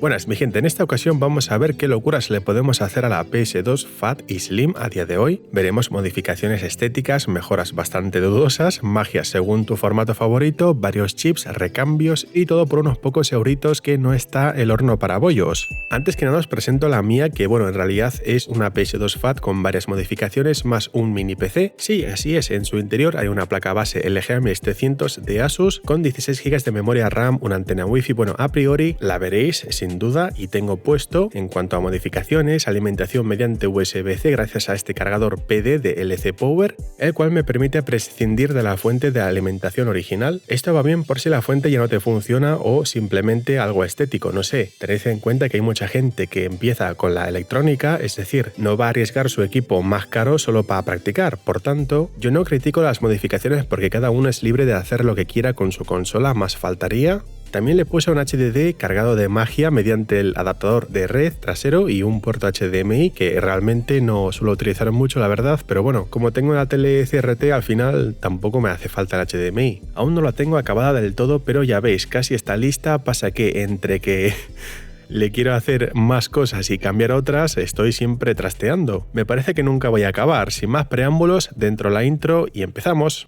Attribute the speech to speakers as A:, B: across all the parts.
A: Buenas mi gente, en esta ocasión vamos a ver qué locuras le podemos hacer a la PS2 Fat y Slim a día de hoy. Veremos modificaciones estéticas, mejoras bastante dudosas, magias según tu formato favorito, varios chips, recambios y todo por unos pocos euritos que no está el horno para bollos. Antes que nada os presento la mía que en realidad es una PS2 Fat con varias modificaciones más un mini PC. Sí, así es, en su interior hay una placa base LGA 700 de Asus con 16 GB de memoria RAM, una antena Wi-Fi, a priori la veréis sin duda y tengo puesto en cuanto a modificaciones, alimentación mediante USB-C gracias a este cargador PD de LC Power, el cual me permite prescindir de la fuente de alimentación original. Esto va bien por si la fuente ya no te funciona o simplemente algo estético, no sé. Tened en cuenta que hay mucha gente que empieza con la electrónica, es decir, no va a arriesgar su equipo más caro solo para practicar. Por tanto, yo no critico las modificaciones porque cada uno es libre de hacer lo que quiera con su consola, más faltaría. También le puse un HDD cargado de magia mediante el adaptador de red trasero y un puerto HDMI que realmente no suelo utilizar mucho la verdad, pero como tengo la tele CRT al final tampoco me hace falta el HDMI. Aún no la tengo acabada del todo, pero ya veis, casi está lista, pasa que entre que le quiero hacer más cosas y cambiar otras, estoy siempre trasteando. Me parece que nunca voy a acabar. Sin más preámbulos, dentro la intro y empezamos.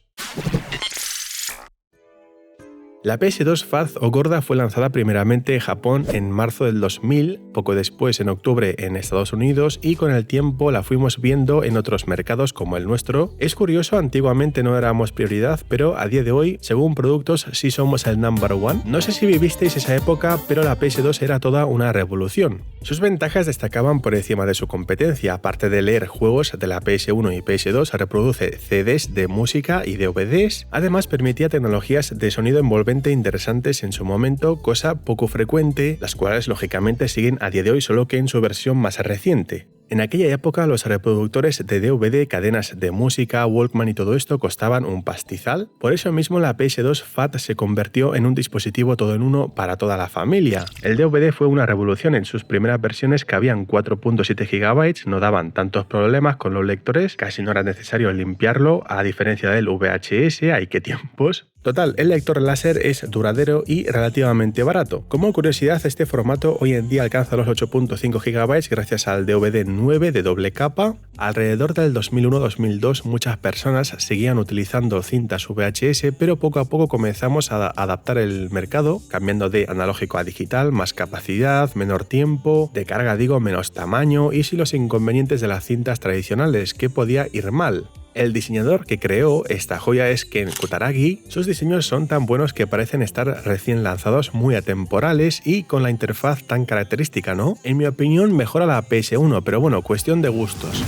A: La PS2 Fat o gorda fue lanzada primeramente en Japón en marzo del 2000, poco después en octubre en Estados Unidos y con el tiempo la fuimos viendo en otros mercados como el nuestro. Es curioso, antiguamente no éramos prioridad, pero a día de hoy, según productos, sí somos el number one. No sé si vivisteis esa época, pero la PS2 era toda una revolución. Sus ventajas destacaban por encima de su competencia, aparte de leer juegos de la PS1 y PS2, reproduce CDs de música y DVDs, además permitía tecnologías de sonido envolvente interesantes en su momento, cosa poco frecuente, las cuales lógicamente siguen a día de hoy solo que en su versión más reciente. En aquella época los reproductores de DVD, cadenas de música, Walkman y todo esto costaban un pastizal, por eso mismo la PS2 Fat se convirtió en un dispositivo todo en uno para toda la familia. El DVD fue una revolución, en sus primeras versiones cabían 4.7 GB, no daban tantos problemas con los lectores, casi no era necesario limpiarlo, a diferencia del VHS, ¡ay qué tiempos! Total, el lector láser es duradero y relativamente barato. Como curiosidad, este formato hoy en día alcanza los 8.5 GB gracias al DVD 9 de doble capa. Alrededor del 2001-2002 muchas personas seguían utilizando cintas VHS, pero poco a poco comenzamos a adaptar el mercado, cambiando de analógico a digital, más capacidad, menor tiempo, de carga menos tamaño y sin los inconvenientes de las cintas tradicionales, que podía ir mal. El diseñador que creó esta joya es Ken Kutaragi. Sus diseños son tan buenos que parecen estar recién lanzados, muy atemporales y con la interfaz tan característica, ¿no? En mi opinión mejora la PS1, pero cuestión de gustos.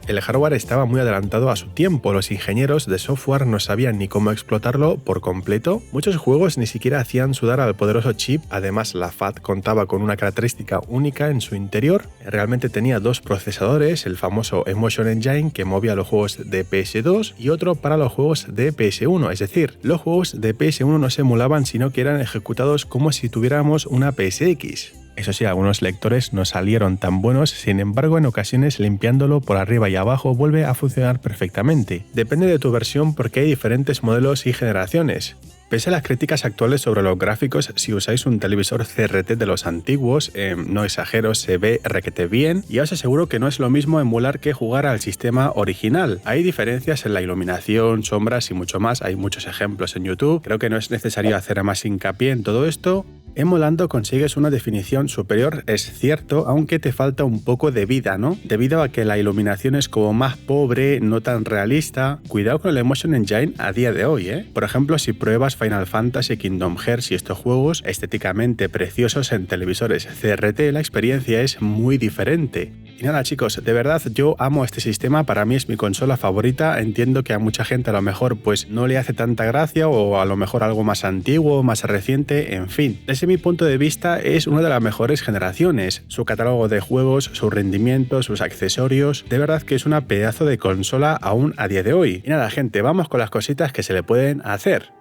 A: El hardware estaba muy adelantado a su tiempo, los ingenieros de software no sabían ni cómo explotarlo por completo, muchos juegos ni siquiera hacían sudar al poderoso chip, además la Fat contaba con una característica única en su interior, realmente tenía dos procesadores, el famoso Emotion Engine que movía los juegos de PS2 y otro para los juegos de PS1, es decir, los juegos de PS1 no se emulaban sino que eran ejecutados como si tuviéramos una PSX. Eso sí, algunos lectores no salieron tan buenos, sin embargo en ocasiones limpiándolo por arriba y abajo vuelve a funcionar perfectamente. Depende de tu versión porque hay diferentes modelos y generaciones. Pese a las críticas actuales sobre los gráficos, si usáis un televisor CRT de los antiguos, no exagero, se ve requete bien y os aseguro que no es lo mismo emular que jugar al sistema original. Hay diferencias en la iluminación, sombras y mucho más, hay muchos ejemplos en YouTube, creo que no es necesario hacer más hincapié en todo esto. Emulando consigues una definición superior, es cierto, aunque te falta un poco de vida, ¿no? Debido a que la iluminación es como más pobre, no tan realista. Cuidado con el Emotion Engine a día de hoy, ¿eh? Por ejemplo, si pruebas Final Fantasy, Kingdom Hearts y estos juegos estéticamente preciosos en televisores CRT, la experiencia es muy diferente. Y nada chicos, de verdad yo amo este sistema, para mí es mi consola favorita, entiendo que a mucha gente a lo mejor pues no le hace tanta gracia o a lo mejor algo más antiguo, más reciente, en fin. Desde mi punto de vista es una de las mejores generaciones, su catálogo de juegos, su rendimiento, sus accesorios, de verdad que es una pedazo de consola aún a día de hoy. Y nada gente, vamos con las cositas que se le pueden hacer.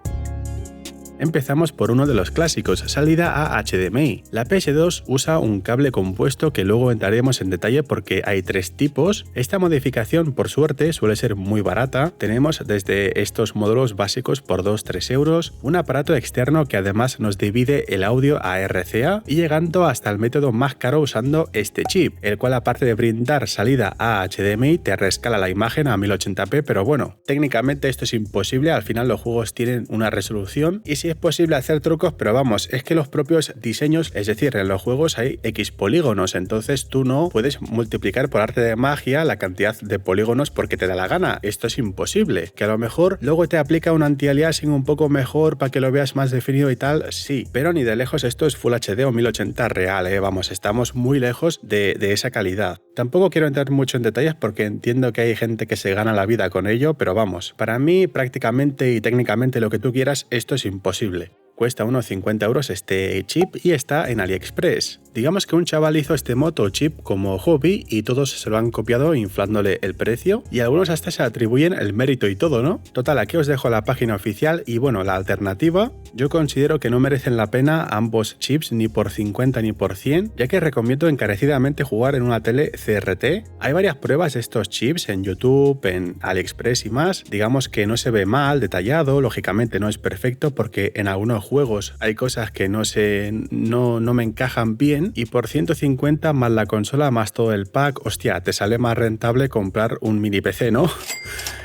A: Empezamos por uno de los clásicos, salida a HDMI. La PS2 usa un cable compuesto que luego entraremos en detalle porque hay 3 tipos. Esta modificación, por suerte, suele ser muy barata. Tenemos desde estos módulos básicos por 2-3 euros, un aparato externo que además nos divide el audio a RCA y llegando hasta el método más caro usando este chip, el cual aparte de brindar salida a HDMI te rescala la imagen a 1080p, pero bueno, técnicamente esto es imposible, al final los juegos tienen una resolución y sí es posible hacer trucos, pero vamos, es que los propios diseños, es decir, en los juegos hay X polígonos, entonces tú no puedes multiplicar por arte de magia la cantidad de polígonos porque te da la gana, esto es imposible. Que a lo mejor luego te aplica un anti-aliasing un poco mejor para que lo veas más definido y tal, sí, pero ni de lejos esto es Full HD o 1080 real, vamos, estamos muy lejos de esa calidad. Tampoco quiero entrar mucho en detalles porque entiendo que hay gente que se gana la vida con ello, pero vamos, para mí prácticamente y técnicamente lo que tú quieras, esto es imposible. Cuesta unos 50 euros este chip y está en AliExpress. Digamos que un chaval hizo este moto chip como hobby y todos se lo han copiado inflándole el precio y algunos hasta se atribuyen el mérito y todo, ¿no? Total, aquí os dejo la página oficial y bueno, la alternativa, yo considero que no merecen la pena ambos chips ni por 50 ni por 100, ya que recomiendo encarecidamente jugar en una tele CRT. Hay varias pruebas de estos chips en YouTube, en AliExpress y más. Digamos que no se ve mal, detallado, lógicamente no es perfecto porque en algunos juegos hay cosas que no me encajan bien y por 150 más la consola más todo el pack, hostia, te sale más rentable comprar un mini PC, ¿no?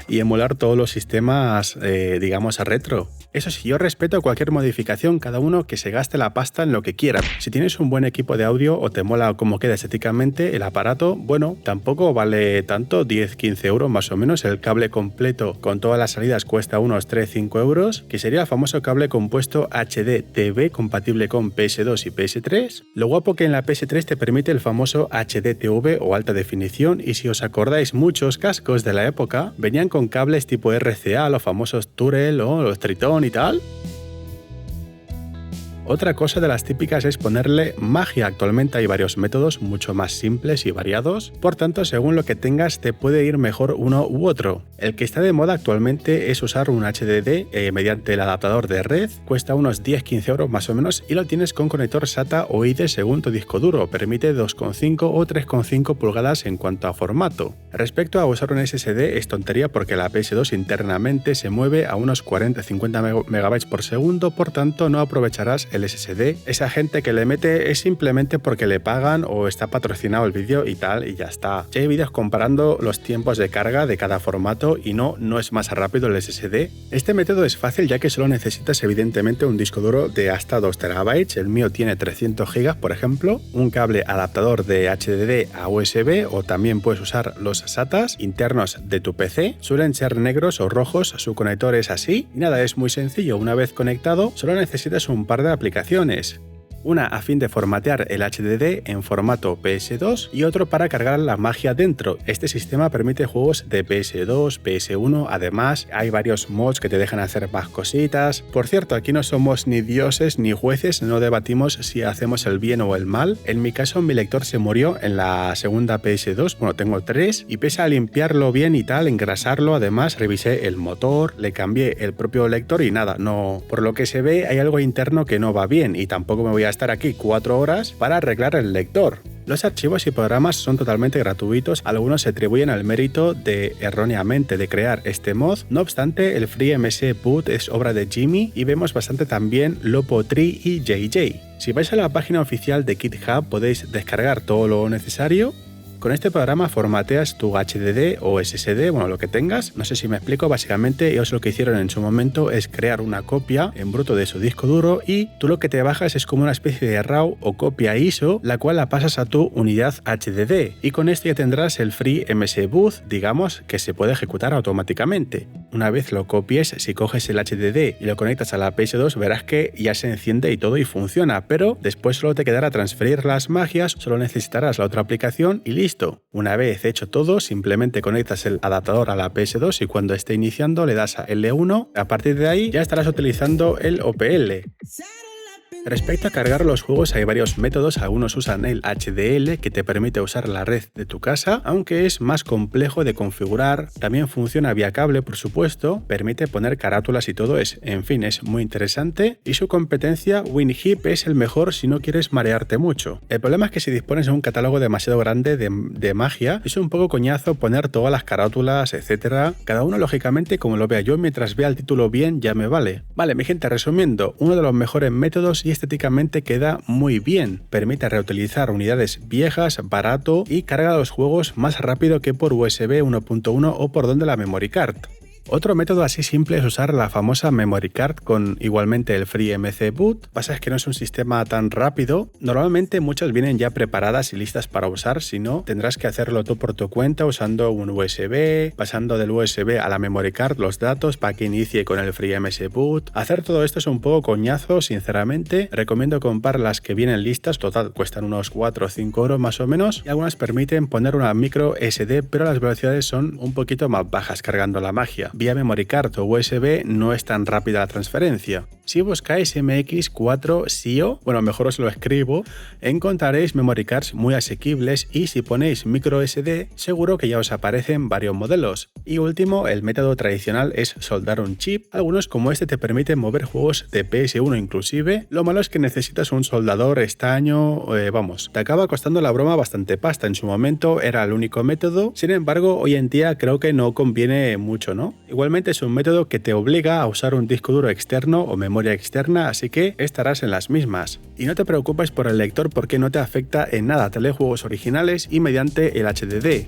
A: Y emular todos los sistemas, digamos, a retro. Eso sí, yo respeto cualquier modificación, cada uno que se gaste la pasta en lo que quiera. Si tienes un buen equipo de audio o te mola cómo queda estéticamente el aparato, bueno, tampoco vale tanto, 10-15 euros más o menos. El cable completo con todas las salidas cuesta unos 3-5 euros, que sería el famoso cable compuesto HDTV compatible con PS2 y PS3. Lo guapo que en la PS3 te permite el famoso HDTV o alta definición y si os acordáis muchos cascos de la época venían con cables tipo RCA, los famosos Turel o los Triton y tal. Otra cosa de las típicas es ponerle magia. Actualmente hay varios métodos mucho más simples y variados, por tanto según lo que tengas te puede ir mejor uno u otro. El que está de moda actualmente es usar un HDD mediante el adaptador de red, cuesta unos 10-15 euros más o menos y lo tienes con conector SATA o IDE según tu disco duro, permite 2,5 o 3,5 pulgadas en cuanto a formato. Respecto a usar un SSD es tontería porque la PS2 internamente se mueve a unos 40-50 MB por segundo, por tanto no aprovecharás el SSD. Esa gente que le mete es simplemente porque le pagan o está patrocinado el vídeo y tal y ya está. Ya hay vídeos comparando los tiempos de carga de cada formato y no es más rápido el SSD. Este método es fácil ya que solo necesitas evidentemente un disco duro de hasta 2 TB, el mío tiene 300 GB por ejemplo, un cable adaptador de HDD a USB o también puedes usar los SATAs internos de tu PC, suelen ser negros o rojos, su conector es así y nada, es muy sencillo, una vez conectado solo necesitas un par de aplicaciones. Una a fin de formatear el HDD en formato PS2 y otro para cargar la magia dentro. Este sistema permite juegos de PS2, PS1, además hay varios mods que te dejan hacer más cositas. Por cierto, aquí no somos ni dioses ni jueces, no debatimos si hacemos el bien o el mal. En mi caso mi lector se murió en la segunda PS2, bueno tengo 3 y pese a limpiarlo bien y tal, engrasarlo, además revisé el motor, le cambié el propio lector y nada, no, por lo que se ve hay algo interno que no va bien y tampoco me voy a estar aquí 4 horas para arreglar el lector. Los archivos y programas son totalmente gratuitos, algunos se atribuyen al mérito de erróneamente de crear este mod, no obstante el FreeMS Boot es obra de Jimmy y vemos bastante también Lopo3 y JJ. Si vais a la página oficial de GitHub podéis descargar todo lo necesario. Con este programa formateas tu HDD o SSD, bueno, lo que tengas. No sé si me explico, básicamente ellos lo que hicieron en su momento es crear una copia en bruto de su disco duro y tú lo que te bajas es como una especie de RAW o copia ISO, la cual la pasas a tu unidad HDD y con esto ya tendrás el FreeMS Boot, digamos, que se puede ejecutar automáticamente. Una vez lo copies, si coges el HDD y lo conectas a la PS2 verás que ya se enciende y todo y funciona, pero después solo te quedará transferir las magias, solo necesitarás la otra aplicación y listo. Una vez hecho todo, simplemente conectas el adaptador a la PS2 y cuando esté iniciando le das a L1, a partir de ahí ya estarás utilizando el OPL. Respecto a cargar los juegos hay varios métodos, algunos usan el HDL que te permite usar la red de tu casa, aunque es más complejo de configurar, también funciona vía cable por supuesto, permite poner carátulas y todo, en fin, es muy interesante y su competencia WinHip es el mejor si no quieres marearte mucho. El problema es que si dispones de un catálogo demasiado grande de magia, es un poco coñazo poner todas las carátulas, etcétera, cada uno lógicamente como lo vea yo, mientras vea el título bien ya me vale. Vale, mi gente, resumiendo, uno de los mejores métodos y estéticamente queda muy bien. Permite reutilizar unidades viejas, barato y carga los juegos más rápido que por USB 1.1 o por donde la memory card. Otro método así simple es usar la famosa memory card con igualmente el FreeMC Boot. Pasa es que no es un sistema tan rápido. Normalmente muchas vienen ya preparadas y listas para usar, si no tendrás que hacerlo tú por tu cuenta usando un USB, pasando del USB a la memory card los datos para que inicie con el FreeMC Boot. Hacer todo esto es un poco coñazo, sinceramente. Recomiendo comprar las que vienen listas, total cuestan unos 4 o 5 euros más o menos y algunas permiten poner una micro SD, pero las velocidades son un poquito más bajas cargando la magia. Vía memory card o USB no es tan rápida la transferencia. Si buscáis MX4 SIO, bueno, mejor os lo escribo, encontraréis memory cards muy asequibles y si ponéis micro SD, seguro que ya os aparecen varios modelos. Y último, el método tradicional es soldar un chip. Algunos como este te permiten mover juegos de PS1 inclusive. Lo malo es que necesitas un soldador, estaño, vamos, te acaba costando la broma bastante pasta. En su momento era el único método, sin embargo, hoy en día creo que no conviene mucho, ¿no? Igualmente es un método que te obliga a usar un disco duro externo o memoria externa, así que estarás en las mismas. Y no te preocupes por el lector porque no te afecta en nada, te lee juegos originales y mediante el HDD.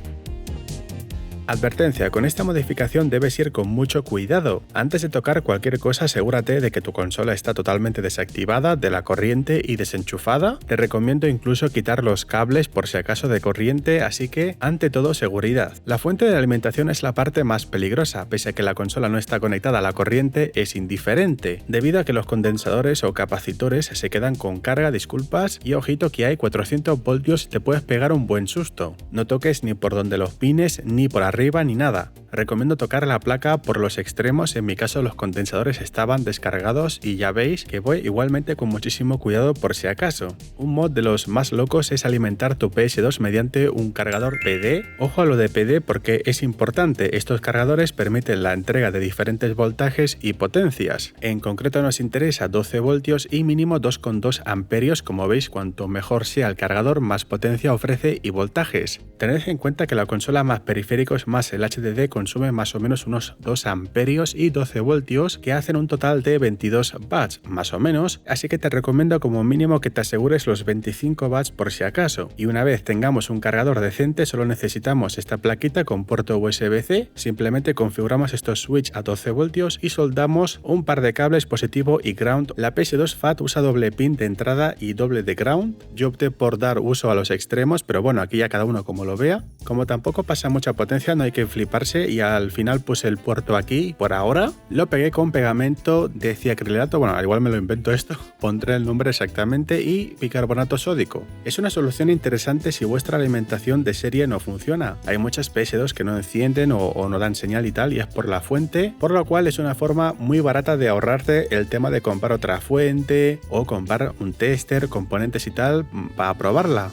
A: Advertencia, con esta modificación debes ir con mucho cuidado. Antes de tocar cualquier cosa asegúrate de que tu consola está totalmente desactivada de la corriente y desenchufada. Te recomiendo incluso quitar los cables por si acaso de corriente, así que ante todo seguridad. La fuente de alimentación es la parte más peligrosa, pese a que la consola no está conectada a la corriente es indiferente, debido a que los condensadores o capacitores se quedan con carga, disculpas, y ojito que hay 400 voltios y te puedes pegar un buen susto. No toques ni por donde los pines ni por arriba ni nada. Recomiendo tocar la placa por los extremos, en mi caso los condensadores estaban descargados y ya veis que voy igualmente con muchísimo cuidado por si acaso. Un mod de los más locos es alimentar tu PS2 mediante un cargador PD. Ojo a lo de PD porque es importante, estos cargadores permiten la entrega de diferentes voltajes y potencias. En concreto nos interesa 12 voltios y mínimo 2,2 amperios, como veis cuanto mejor sea el cargador más potencia ofrece y voltajes. Tened en cuenta que la consola más periféricos más el HDD consume más o menos unos 2 amperios y 12 voltios que hacen un total de 22 watts más o menos, así que te recomiendo como mínimo que te asegures los 25 watts por si acaso. Y una vez tengamos un cargador decente solo necesitamos esta plaquita con puerto USB-C, simplemente configuramos estos switch a 12 voltios y soldamos un par de cables positivo y ground. La PS2 FAT usa doble pin de entrada y doble de ground, yo opté por dar uso a los extremos, pero bueno, aquí ya cada uno como lo vea. Como tampoco pasa mucha potencia no hay que fliparse y al final puse el puerto aquí. Por ahora lo pegué con pegamento de ciacrilato, bueno, al igual me lo invento esto, pondré el nombre exactamente, y bicarbonato sódico. Es una solución interesante si vuestra alimentación de serie no funciona. Hay muchas PS2 que no encienden o no dan señal y tal, y es por la fuente, por lo cual es una forma muy barata de ahorrarte el tema de comprar otra fuente o comprar un tester, componentes y tal para probarla.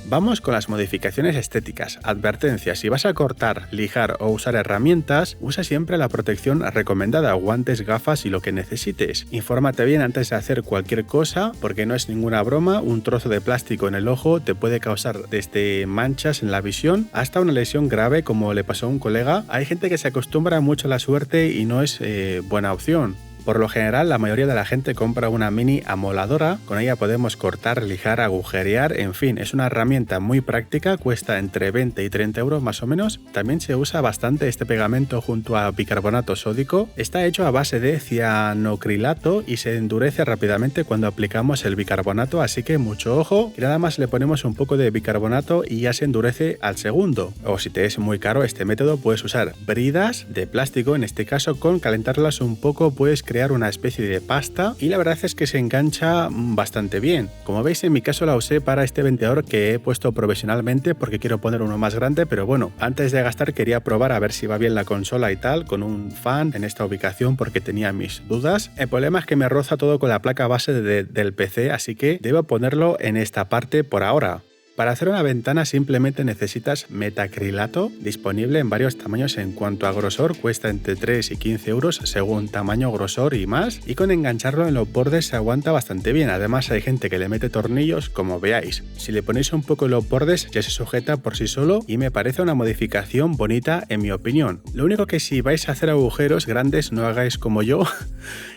A: Vamos con las modificaciones estéticas. Advertencia, si vas a cortar, lijar o usar herramientas, usa siempre la protección recomendada, guantes, gafas y lo que necesites. Infórmate bien antes de hacer cualquier cosa, porque no es ninguna broma, un trozo de plástico en el ojo te puede causar desde manchas en la visión hasta una lesión grave como le pasó a un colega. Hay gente que se acostumbra mucho a la suerte y no es buena opción. Por lo general, la mayoría de la gente compra una mini amoladora, con ella podemos cortar, lijar, agujerear, en fin, es una herramienta muy práctica, cuesta entre 20 y 30 euros más o menos. También se usa bastante este pegamento junto a bicarbonato sódico, está hecho a base de cianocrilato y se endurece rápidamente cuando aplicamos el bicarbonato, así que mucho ojo, y nada más le ponemos un poco de bicarbonato y ya se endurece al segundo. O si te es muy caro este método, puedes usar bridas de plástico, en este caso con calentarlas un poco puedes crear crear una especie de pasta y la verdad es que se engancha bastante bien. Como veis, en mi caso la usé para este ventilador que he puesto provisionalmente porque quiero poner uno más grande, pero bueno, antes de gastar quería probar a ver si va bien la consola y tal, con un fan en esta ubicación porque tenía mis dudas. El problema es que me roza todo con la placa base del PC, así que debo ponerlo en esta parte por ahora. Para hacer una ventana simplemente necesitas metacrilato, disponible en varios tamaños. En cuanto a grosor, cuesta entre 3 y 15 euros según tamaño, grosor y más, y con engancharlo en los bordes se aguanta bastante bien. Además hay gente que le mete tornillos, como veáis. Si le ponéis un poco en los bordes ya se sujeta por sí solo y me parece una modificación bonita en mi opinión. Lo único que si vais a hacer agujeros grandes no hagáis como yo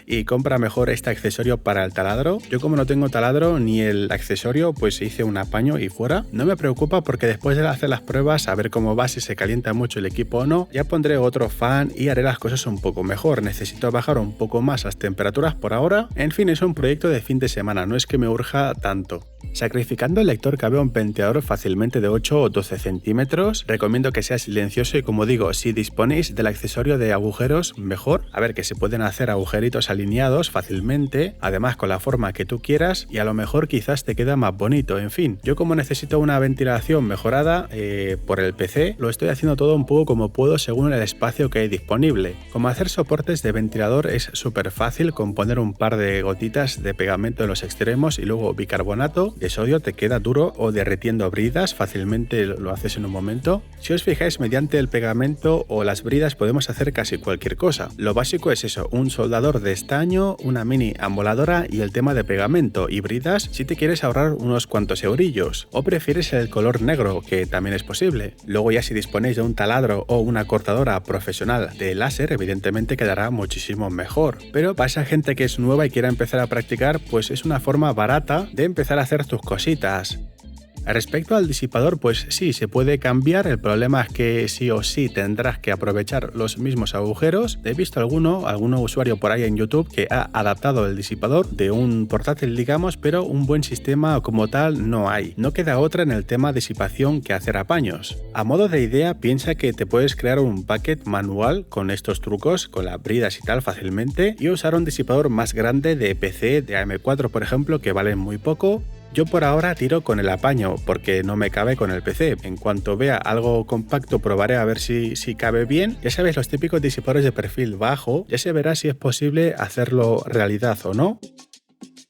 A: y compra mejor este accesorio para el taladro. Yo como no tengo taladro ni el accesorio, pues hice un apaño y fuera. No me preocupa porque después de hacer las pruebas, a ver cómo va, si se calienta mucho el equipo o no, ya pondré otro fan y haré las cosas un poco mejor. Necesito bajar un poco más las temperaturas por ahora. En fin, es un proyecto de fin de semana, no es que me urja tanto. Sacrificando el lector cabe un ventilador fácilmente de 8 o 12 centímetros. Recomiendo que sea silencioso y, como digo, si disponéis del accesorio de agujeros, mejor. A ver, que se pueden hacer agujeritos alineados fácilmente, además con la forma que tú quieras, y a lo mejor quizás te queda más bonito. En fin, yo como necesito una ventilación mejorada por el PC, lo estoy haciendo todo un poco como puedo según el espacio que hay disponible. Como hacer soportes de ventilador es súper fácil, con poner un par de gotitas de pegamento en los extremos y luego bicarbonato de sodio te queda duro, o derritiendo bridas, fácilmente lo haces en un momento. Si os fijáis, mediante el pegamento o las bridas podemos hacer casi cualquier cosa. Lo básico es eso, un soldador de estaño, una mini amboladora y el tema de pegamento y bridas si te quieres ahorrar unos cuantos eurillos, o prefieres el color negro, que también es posible. Luego ya si disponéis de un taladro o una cortadora profesional de láser, evidentemente quedará muchísimo mejor. Pero para esa gente que es nueva y quiera empezar a practicar, pues es una forma barata de empezar a hacer tus cositas. Respecto al disipador, pues sí, se puede cambiar. El problema es que sí o sí tendrás que aprovechar los mismos agujeros. He visto algún usuario por ahí en YouTube que ha adaptado el disipador de un portátil, digamos, pero un buen sistema como tal no hay. No queda otra en el tema disipación que hacer apaños. A modo de idea, piensa que te puedes crear un packet manual con estos trucos, con las bridas y tal fácilmente, y usar un disipador más grande de PC, de AM4 por ejemplo, que valen muy poco. Yo por ahora tiro con el apaño porque no me cabe con el PC. En cuanto vea algo compacto probaré a ver si cabe bien. Ya sabéis, los típicos disipadores de perfil bajo, ya se verá si es posible hacerlo realidad o no.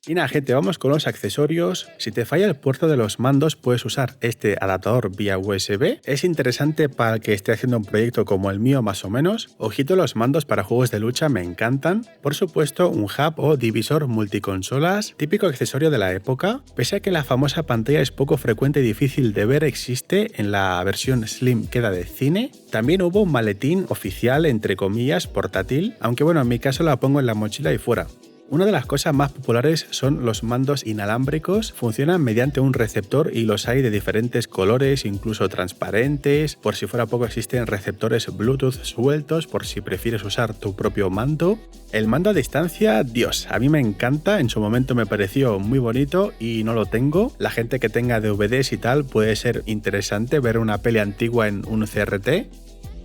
A: Y nada, gente, vamos con los accesorios. Si te falla el puerto de los mandos, puedes usar este adaptador vía USB. Es interesante para el que esté haciendo un proyecto como el mío más o menos. Ojito, los mandos para juegos de lucha me encantan. Por supuesto, un hub o divisor multiconsolas, típico accesorio de la época. Pese a que la famosa pantalla es poco frecuente y difícil de ver, existe en la versión Slim, queda de cine. También hubo un maletín oficial, entre comillas, portátil, aunque bueno, en mi caso la pongo en la mochila y fuera. Una de las cosas más populares son los mandos inalámbricos. Funcionan mediante un receptor y los hay de diferentes colores, incluso transparentes. Por si fuera poco, existen receptores Bluetooth sueltos por si prefieres usar tu propio mando. El mando a distancia, Dios, a mí me encanta. En su momento me pareció muy bonito y no lo tengo. La gente que tenga DVDs y tal puede ser interesante ver una peli antigua en un CRT.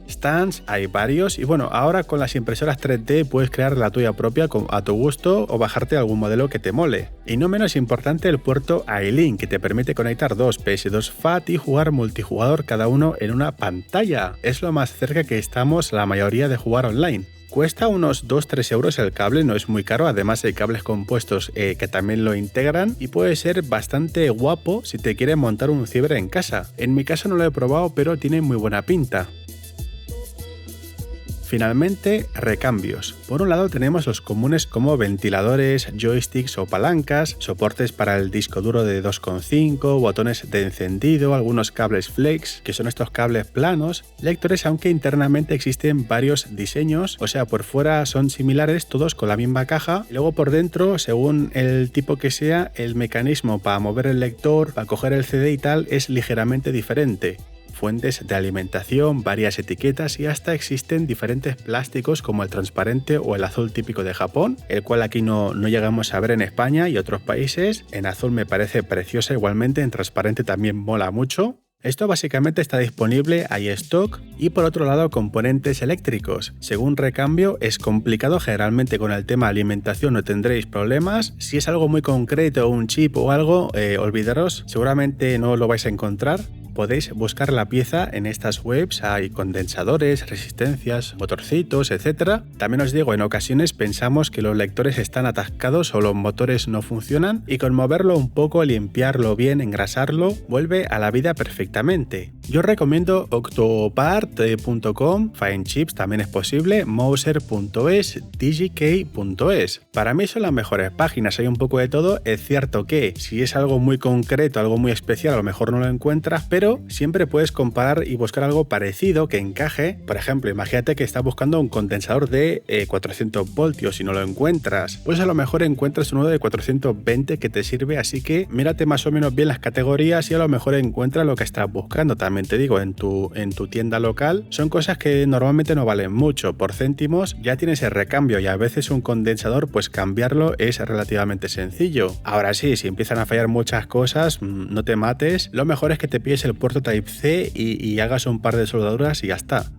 A: Stands hay varios y bueno, ahora con las impresoras 3D puedes crear la tuya propia a tu gusto o bajarte algún modelo que te mole. Y no menos importante, el puerto iLink, que te permite conectar dos PS2 FAT y jugar multijugador cada uno en una pantalla. Es lo más cerca que estamos la mayoría de jugar online. Cuesta unos 2-3 euros el cable, no es muy caro, además hay cables compuestos que también lo integran y puede ser bastante guapo si te quieres montar un ciebre en casa. En mi caso no lo he probado, pero tiene muy buena pinta. Finalmente, recambios. Por un lado tenemos los comunes como ventiladores, joysticks o palancas, soportes para el disco duro de 2,5, botones de encendido, algunos cables flex, que son estos cables planos, lectores, aunque internamente existen varios diseños, o sea, por fuera son similares, todos con la misma caja, y luego por dentro, según el tipo que sea, el mecanismo para mover el lector, para coger el CD y tal, es ligeramente diferente. Fuentes de alimentación, varias etiquetas y hasta existen diferentes plásticos como el transparente o el azul típico de Japón, el cual aquí no llegamos a ver en España y otros países. En azul me parece preciosa igualmente, en transparente también mola mucho. Esto básicamente está disponible iStock y por otro lado componentes eléctricos. Según recambio es complicado, generalmente con el tema alimentación no tendréis problemas. Si es algo muy concreto, un chip o algo, olvidaros, seguramente no lo vais a encontrar. Podéis buscar la pieza en estas webs, hay condensadores, resistencias, motorcitos, etc. También os digo, en ocasiones pensamos que los lectores están atascados o los motores no funcionan y con moverlo un poco, limpiarlo bien, engrasarlo, vuelve a la vida perfectamente. Yo recomiendo octopart.com, Finechips también es posible, Mouser.es, DigiKey.es. Para mí son las mejores páginas, hay un poco de todo. Es cierto que si es algo muy concreto, algo muy especial, a lo mejor no lo encuentras, pero siempre puedes comparar y buscar algo parecido que encaje. Por ejemplo, imagínate que estás buscando un condensador de 400 voltios y no lo encuentras, pues a lo mejor encuentras uno de 420 que te sirve, así que mírate más o menos bien las categorías y a lo mejor encuentras lo que estás buscando. También te digo, en tu tienda local son cosas que normalmente no valen mucho, por céntimos ya tienes el recambio y a veces un condensador pues cambiarlo es relativamente sencillo. Ahora sí, si empiezan a fallar muchas cosas, no te mates, lo mejor es que te pilles el puerto Type-C y hagas un par de soldaduras y ya está.